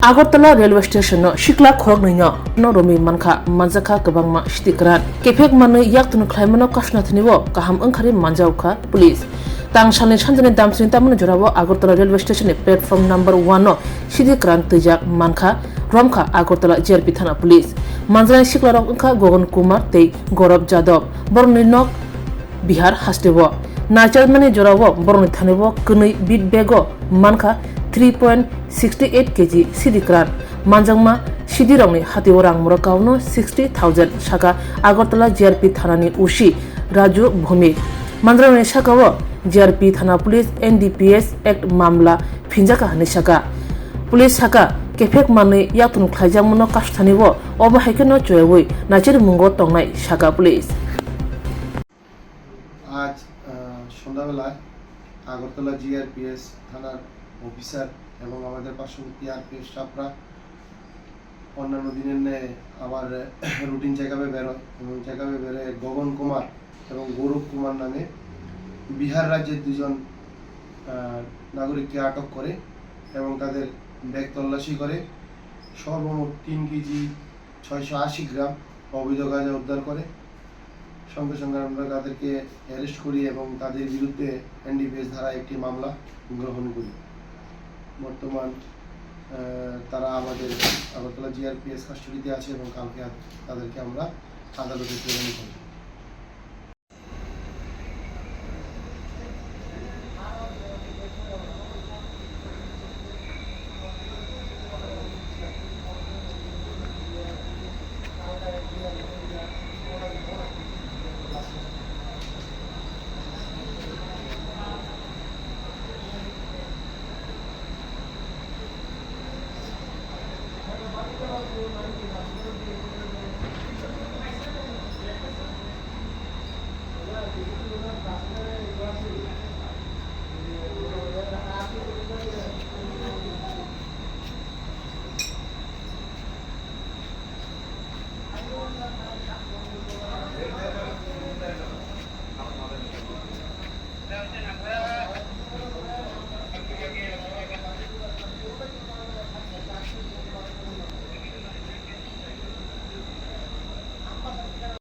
Agartala railway station no shikla khorok nino no romi mankha manjaka kabangma stikran kefek manu yaktun khlaimano kashna thnibo kaham angkhari manjauka police tang shalni sanjani damsini tamno jorawo Agartala railway station ni platform number 1 no sidikran tijak mankha romkha Agartala JRP thana police manjani shiklarok angkha Gogon Kumar tei Gaurav Jadab borni nok Bihar hastebo nacharmani jorawo borni thanibo kunui bit bego mankha 3.68 kg sidikran manjangma sidirongni hatio rang murakawno 60,000 saka Agartala JRP thanani usi Raju Bhumik mandrangni sakawo JRP thana police NDPS act mamla phinjaka hani saka police saka kefek manni yatun khlaijangmono kasthanibo obahaikeno choyoi nachir mungo tongnai saka police আজ সন্ধ্যাবেলায় Agartala GRPS থানার officer এবং আমাদের পার্শ্ববর্তী RPF স্টাফরা অন্যান্য দিনের ন্যায় আবার রুটিন চেকআপে বেরোয় এবং চেকআপে বেরোয় গগন কুমার এবং গৌরব কুমার নামে বিহার রাজ্যের দুজন নাগরিককে আটক করে এবং তাদের ব্যাগ তল্লাশি করে সর্বমোট 3 কেজি 680 গ্রাম অবৈধ গাঁজা উদ্ধার করে সঙ্গে সঙ্গে আমরা তাদেরকে অ্যারেস্ট করি এবং তাদের বিরুদ্ধে এনডিপিএস ধারা একটি মামলা গ্রহণ করি বর্তমান তারা আমাদের আগরতলা জিআরপিএস কাস্টডিতে আছে এবং কালকে তাদেরকে আমরা আদালতে প্রেরণ করি